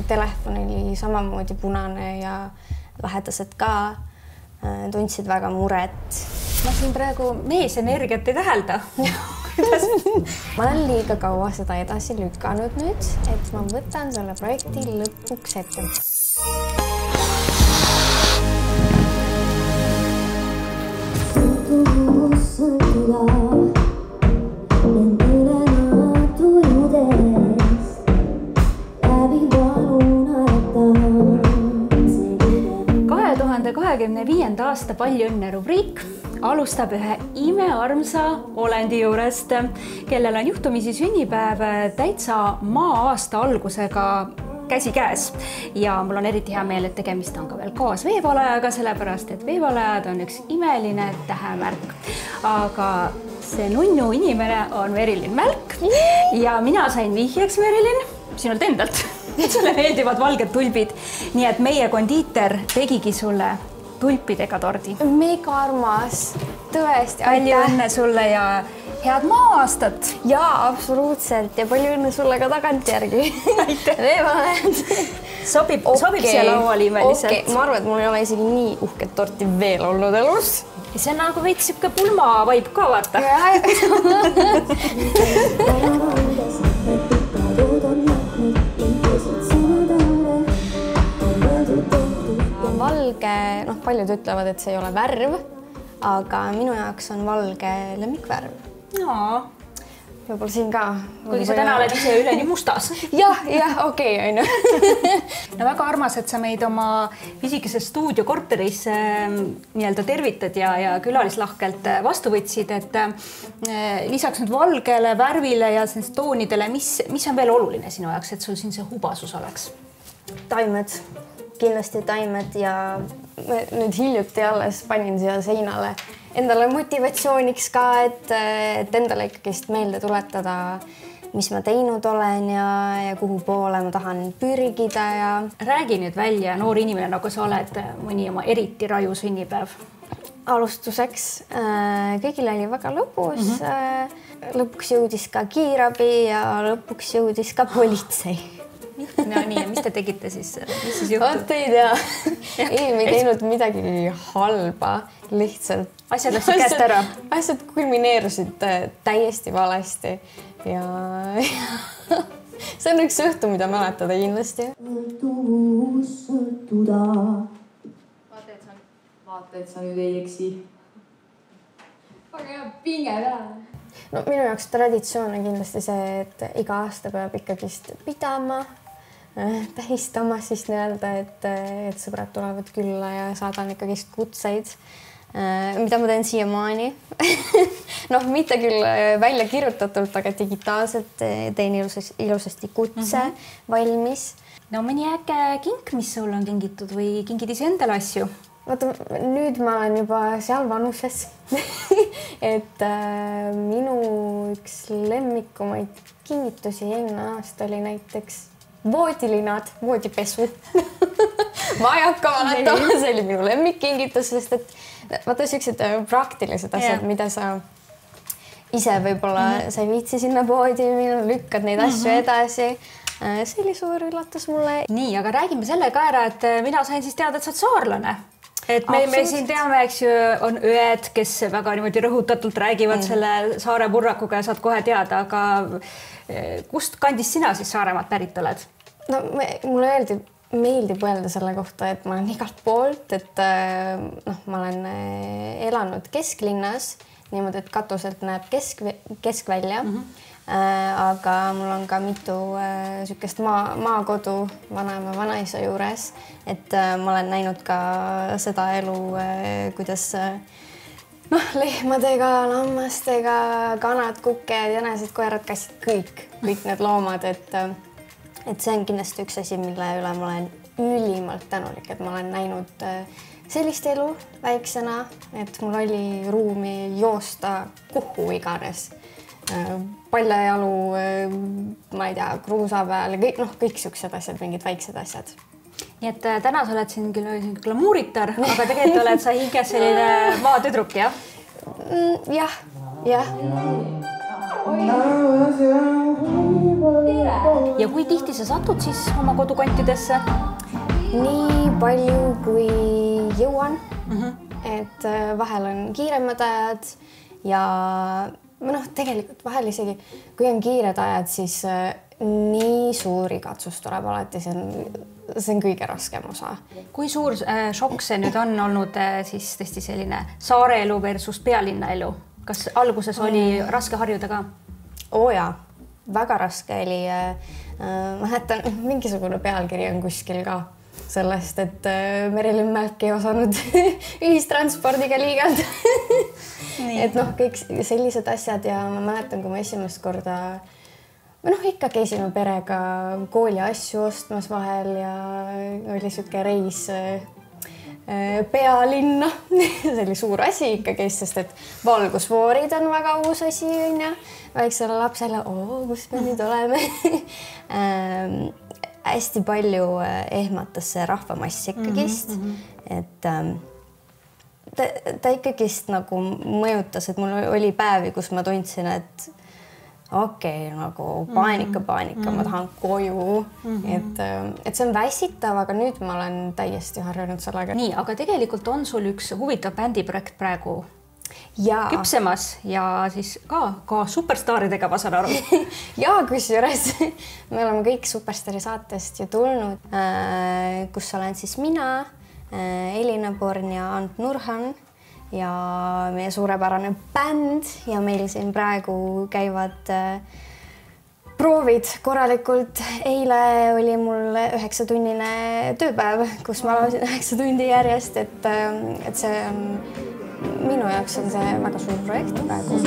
telefon oli samamoodi punane ja lähedased ka tundsid väga muret. Ma siin praegu meesenergiat ei tähelda. Ma olen liiga kaua seda edasi lükanud nüüd, et ma võtan selle projekti lõpuks ette. aasta Palju õnne rubriik alustab ühe imearmsa olendi juurest, kellel on juhtumisi sünnipäev täitsa maa-aasta algusega käsikäes ja mul on eriti hea meel, et tegemist on ka veel koos veevalajaga, sellepärast et veevalajad on üks imeline tähemärk. Aga see nunnu inimene on Merilin Mälk ja mina sain vihjeks, Merilin, sinult endalt, et sulle meeldivad valged tulbid. Nii et meie kondiiter tegigi sulle tulpidega tordi. Mega armas, tõesti. Palju õnne sulle ja head maa-aastat. Jaa, absoluutselt ja palju õnne sulle ka tagantjärgi. Veevalajad. Sobib siia lauali imeliselt. Ma arvan, et mul ei ole isegi nii uhket torti veel olnud elus. See on nagu veits siuke pulma vaib ka, vaata. Valge, paljud ütlevad, et see ei ole värv, aga minu jaoks on valge lemmikvärv. Jaa. Võib-olla siin ka. Kuigi sa täna oled ise üleni mustas. Jah, okei, on ju. No väga armas, et sa meid oma pisikeses stuudiokorteris tervitad ja külalislahkelt vastu võtsid, et lisaks nüüd valgele värvile ja toonidele, mis on veel oluline sinu jaoks, et sul siin see hubasus oleks? Taimed, kindlasti taimed ja nüüd hiljuti alles panin siia seinale endale motivatsiooniks ka, et endale ikkagist meelde tuletada, mis ma teinud olen ja kuhu poole ma tahan pürgida ja... Räägi nüüd välja, noor inimene, nagu sa oled, mõni oma eriti raju sünnipäev. Alustuseks kõigil oli väga lõbus. Lõpuks jõudis ka kiirabi ja lõpuks jõudis ka politsei. No nii, ja mis te tegite siis? Mis siis juhtud? Oot, ei tea. Ei, me ei teinud midagi halba, lihtsalt. Asjad läksid käest ära? Asjad kulmineerusid täiesti valesti ja see on üks õhtu, mida mäletada kindlasti. Vaata, et sa nüüd ei eksi. Aga hea pinge peale. No minu jaoks traditsioon on kindlasti see, et iga aasta peab ikkagist pidama, tähistama siis nii-öelda, et sõbrad tulevad külla ja saadan ikkagist kutseid, mida ma teen siiamaani. Mitte küll välja kirjutatult, aga digitaalselt teen ilusasti kutse valmis. No mõni äge kink, mis sul on kingitud või kingid ise endale asju? Vaata, nüüd ma olen juba seal vanuses, et minu üks lemmikumaid kingitusi eelmine aasta oli näiteks voodilinad, voodipesu. Ma ei hakka valetama, see oli minu lemmikkingitus, sest et vaata sellised praktilised asjad, mida sa ise võib-olla sa ei viitsi sinna voodi, lükkad neid asju edasi. See oli suur üllatus mulle. Nii, aga räägime selle ka ära, et mina sain siis teada, et sa oled saarlane. Et me siin teame, eks ju, on öed, kes väga niimoodi rõhutatult räägivad selle saare purrakuga ja saad kohe teada, aga kust kandis sina siis Saaremaalt pärit oled? No mulle meeldib öelda selle kohta, et ma olen igalt poolt, et ma olen elanud kesklinnas, niimoodi, et katuselt näeb keskvälja, aga mul on ka mitu sükest maakodu vanaema vanaisa juures, et ma olen näinud ka seda elu, kuidas lehmadega, lammastega, kanad, kuked, jänesed, koerad, kassid, kõik need loomad, et see on kindlasti üks asi, mille üle ma olen ülimalt tänulik, et ma olen näinud sellist elu väiksena, et mul oli ruumi joosta kuhu iganes. Paljajalu, ma ei tea, kruusa peal ja kõik siuksed asjad, mingid väiksed asjad. Nii et täna sa oled siin küll glamuuritar, aga tegelikult oled sa hinges selline maatüdruk, jah? Jah. ja kui tihti sa satud siis oma kodukantidesse? Nii palju, kui jõuan. Et vahel on kiiremad ajad ja tegelikult vahel isegi, kui on kiired ajad, siis nii suuri katsus tuleb alati, see on kõige raskem osa. Kui suur šokk see nüüd on olnud siis tõesti selline saare elu versus pealinna elu? Kas alguses oli raske harjuda ka? Jaa, väga raske oli. Mäletan, mingisugune pealkiri on kuskil ka sellest, et Merilin Mälk ei osanud ühistranspordiga liigelda. Et kõik sellised asjad ja ma mäletan, kui ma esimest korda ikka käisime perega kooli asju ostmas vahel ja oli siuke reis pealinna. See oli suur asi ikkagi, sest et valgusfoorid on väga uus asi, väiksele lapsele, kus me nüüd oleme. Hästi palju ehmatas see rahvamass ikkagist, et ta ikkagist nagu mõjutas, et mul oli päevi, kus ma tundsin, et nagu paanika, ma tahan koju, et see on väsitav, aga nüüd ma olen täiesti harjunud sellega. Nii, aga tegelikult on sul üks huvitav bändiprojekt praegu küpsemas ja siis ka superstaaridega, ma saan aru. Ja kusjuures me oleme kõik Superstaari saatest ju tulnud, kus olen siis mina, Elina Born ja Ant Nurhan ja meie suurepärane bänd ja meil siin praegu käivad proovid korralikult. Eile oli mul 9-tunnine tööpäev, kus ma laulsin 9 tundi järjest, et see on minu jaoks on see väga suur projekt praegu.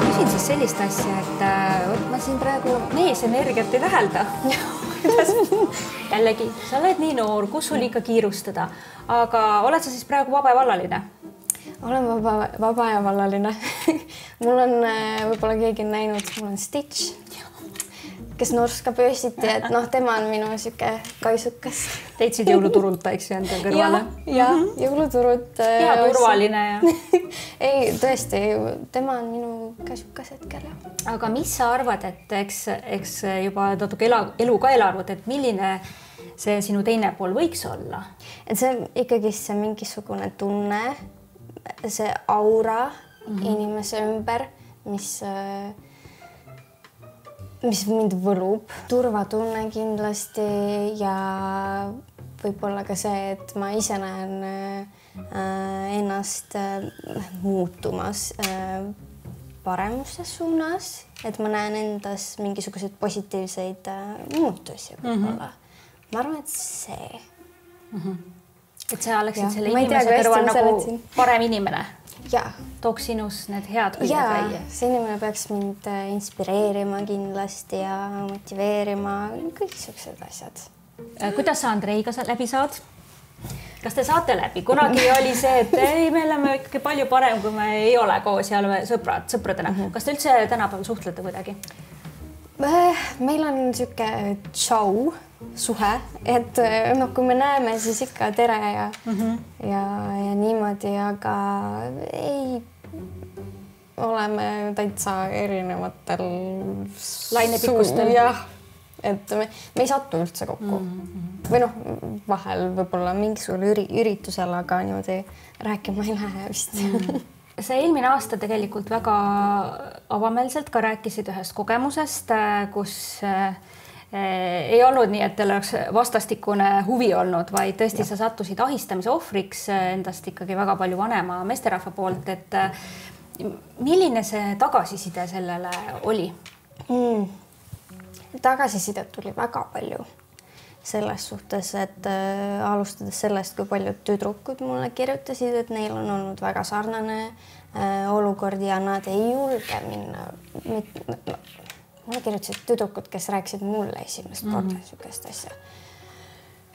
Küsin siis sellist asja, et ma siin praegu meesenergiat ei tähelda. Jällegi, sa oled nii noor, kus sul ikka kiirustada, aga oled sa siis praegu vaba ja vallaline? Olen vaba ja vallaline. Mul on, võib-olla keegi on näinud, mul on Stitch, kes norskab öösiti, et tema on minu siuke kaisukas. Teitsid jõuluturult, eks ju, enda kõrvale? Ja, jõuluturult. Hea turvaline ja... Ei, tõesti, tema on minu kaisukas hetkel. Aga mis sa arvad, et eks juba natuke elu ka elanud, et milline see sinu teine pool võiks olla? Et see ikkagi see mingisugune tunne, see aura inimese ümber, mis mind võlub. Turvatunne kindlasti ja võib-olla ka see, et ma ise näen ennast muutumas paremuses suunas, et ma näen endas mingisuguseid positiivseid muutusi võib-olla. Ma arvan, et see. Et sa oleksid selle inimese kõrval nagu parem inimene? Jaa. Tooks sinus need head kõige välja? See inimene peaks mind inspireerima kindlasti ja motiveerima, kõik sellised asjad. Kuidas sa Andreiga läbi saad? Kas te saate läbi? Kunagi oli see, et ei, me oleme ikkagi palju parem, kui me ei ole koos ja oleme sõpradena. Kas te üldse tänapäeval suhtlete kuidagi? Meil on siuke tšau suhe, et kui me näeme, siis ikka tere ja niimoodi, aga ei oleme täitsa erinevatel lainepikkustel. Jah, et me ei satu üldse kokku. Või vahel võib-olla mingisugune üritusel, aga niimoodi rääkima ei lähe vist. Sa eelmine aasta tegelikult väga avameelselt ka rääkisid ühest kogemusest, kus ei olnud nii, et teil oleks vastastikune huvi olnud, vaid tõesti sa sattusid ahistamise ohvriks endast ikkagi väga palju vanema meesterahva poolt, et milline see tagasiside sellele oli? Tagasisidet tuli väga palju selles suhtes, et alustades sellest, kui paljud tüdrukud mulle kirjutasid, et neil on olnud väga sarnane olukord ja nad ei julge minna. Mulle kirjutasid tüdrukud, kes rääkisid mulle esimest korda sükest asja.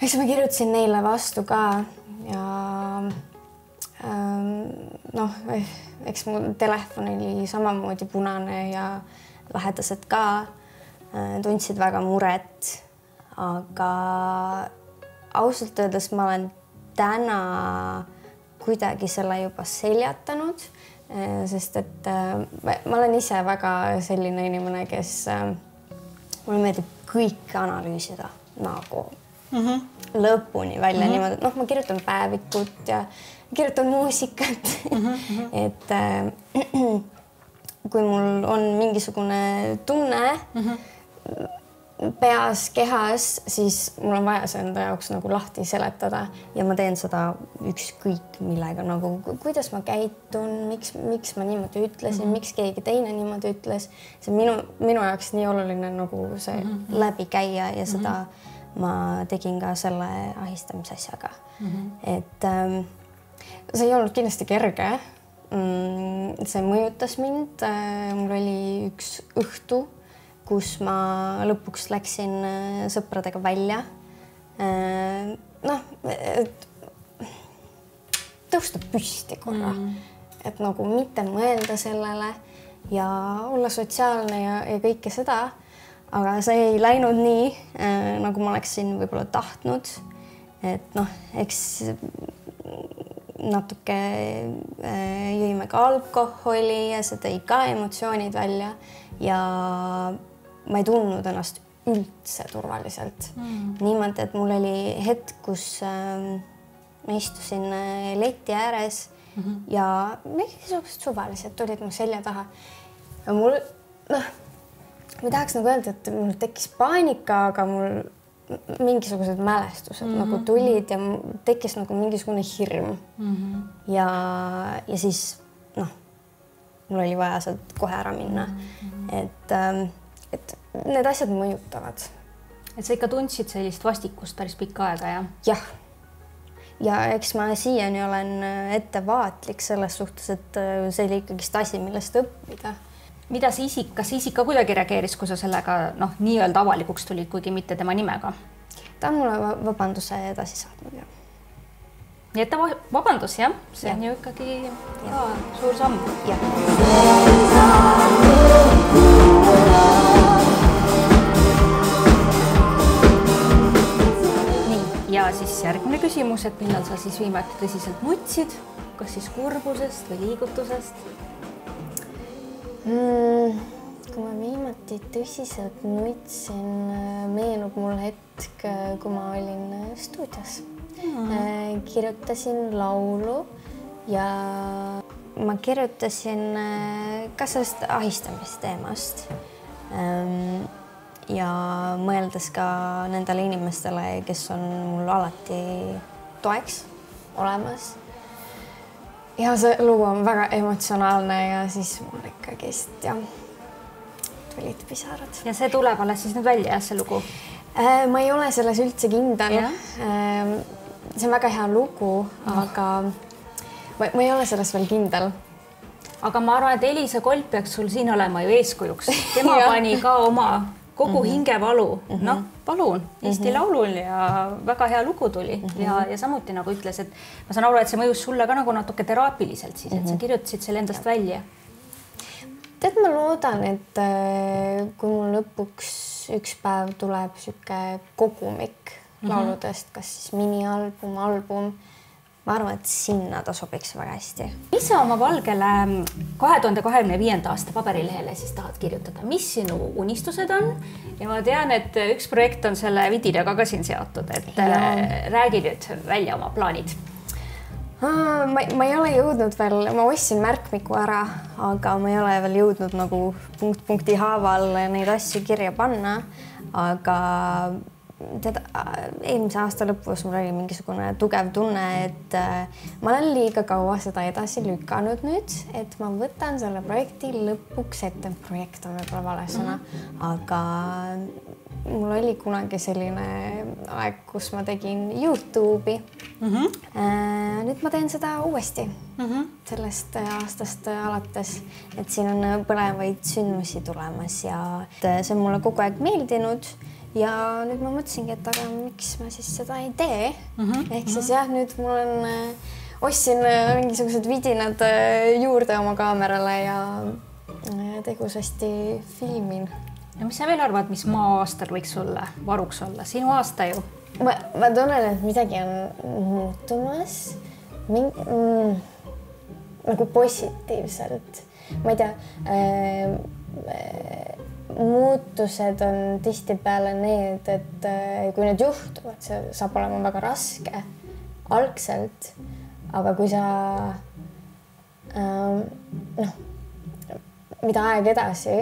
Eks ma kirjutasin neile vastu ka ja eks mu telefon oli samamoodi punane ja lähedased ka tundsid väga muret aga ausalt öeldes ma olen täna kuidagi selle juba seljatanud, sest et ma olen ise väga selline inimene, kes mulle meeldib kõike analüüsida nagu lõpuni välja niimoodi, et ma kirjutan päevikut ja kirjutan muusikat. Et kui mul on mingisugune tunne peas, kehas, siis mul on vaja see enda jaoks nagu lahti seletada ja ma teen seda ükskõik millega, nagu kuidas ma käitun, miks ma niimoodi ütlesin, miks keegi teine niimoodi ütles. See on minu jaoks nii oluline nagu see läbi käia ja seda ma tegin ka selle ahistamise asjaga. Et see ei olnud kindlasti kerge. See mõjutas mind. Mul oli üks õhtu, kus ma lõpuks läksin sõpradega välja. Tõusta püsti korra, et nagu mitte mõelda sellele ja olla sotsiaalne ja kõike seda, aga see ei läinud nii, nagu ma oleksin võib-olla tahtnud. Et eks natuke jõime ka alkoholi ja see tõi ka emotsioonid välja ja ma ei tundnud ennast üldse turvaliselt. Niimoodi, et mul oli hetk, kus ma istusin leti ääres ja mingisugused suvalised tulid mu selja taha. Ja mul, ma tahaks nagu öelda, et mul tekkis paanika, aga mul mingisugused mälestused nagu tulid ja tekkis nagu mingisugune hirm. Ja siis, mul oli vaja sealt kohe ära minna. Et need asjad mõjutavad. Et sa ikka tundsid sellist vastikust päris pikka aega, jah? Jah. Ja eks ma siiani olen ettevaatlik selles suhtes, et see oli ikkagist asi, millest õppida. Mida see isik, kas see isik ka kuidagi reageeris, kui sa sellega nii-öelda avalikuks tulid, kuigi mitte tema nimega? Ta on mulle vabanduse edasi saatnud, jah. Nii et vabandus, jah? See on ju ikkagi suur samm. Nii, ja siis järgmine küsimus, et millal sa siis viimati tõsiselt nutsid, kas siis kurbusest või liigutusest? Kui ma viimati tõsiselt nutsin, meenub mul hetk, kui ma olin stuudios. Kirjutasin laulu ja ma kirjutasin ka sellest ahistamisteemast ja mõeldes ka nendele inimestele, kes on mul alati toeks olemas. Ja see lugu on väga emotsionaalne ja siis mul ikkagist tulid pisarad. Ja see tuleb alles siis nüüd välja, see lugu? Ma ei ole selles üldse kindel. See on väga hea lugu, aga ma ei ole selles veel kindel. Aga ma arvan, et Elisa Kolp peaks sul siin olema ju eeskujuks. Tema pani ka oma kogu hingevalu. Palun, Eesti Laulul ja väga hea lugu tuli. Ja samuti nagu ütles, et ma saan aru, et see mõjus sulle ka nagu natuke teraapiliselt siis, et sa kirjutasid selle endast välja. Tead, ma loodan, et kui mul lõpuks üks päev tuleb siuke kogumik lauludest, kas siis minialbum, album, ma arvan, et sinna ta sobiks väga hästi. Mis sa oma valgele 2025. aasta paberilehele siis tahad kirjutada? Mis sinu unistused on? Ja ma tean, et üks projekt on selle vidinaga ka siin seotud, et räägi nüüd välja oma plaanid. Ma ei ole jõudnud veel, ma ostsin märkmiku ära, aga ma ei ole veel jõudnud nagu punkti haaval neid asju kirja panna, aga tead, eelmise aasta lõpus mul oli mingisugune tugev tunne, et ma olen liiga kaua seda edasi lükanud nüüd, et ma võtan selle projekti lõpuks ette. Projekt on võib-olla vale sõna, aga mul oli kunagi selline aeg, kus ma tegin YouTube'i. Nüüd ma teen seda uuesti sellest aastast alates, et siin on põnevaid sündmusi tulemas ja see on mulle kogu aeg meeldinud. Ja nüüd ma mõtlesingi, et aga miks ma siis seda ei tee. Ehk siis jah, nüüd mul on, ostsin mingisugused vidinad juurde oma kaamerale ja tegusasti filmin. no mis sa veel arvad, mis maa-aastal võiks sulle varuks olla? Sinu aasta ju. Ma tunnen, et midagi on muutumas nagu positiivselt. Ma ei tea, muutused on tihtipeale need, et kui need juhtuvad, see saab olema väga raske algselt, aga kui sa mida aeg edasi,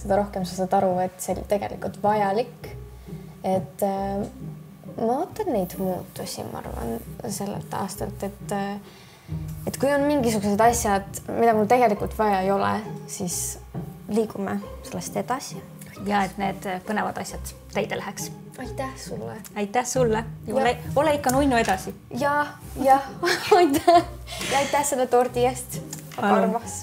seda rohkem sa saad aru, et see oli tegelikult vajalik. Et ma ootan neid muutusi, ma arvan, sellelt aastalt, et kui on mingisugused asjad, mida mul tegelikult vaja ei ole, siis liigume sellest edasi. Ja et need põnevad asjad täide läheks. Aitäh sulle. Aitäh sulle. Ole ikka nunnu edasi. Ja, aitäh. Ja aitäh selle tordi eest. Armas.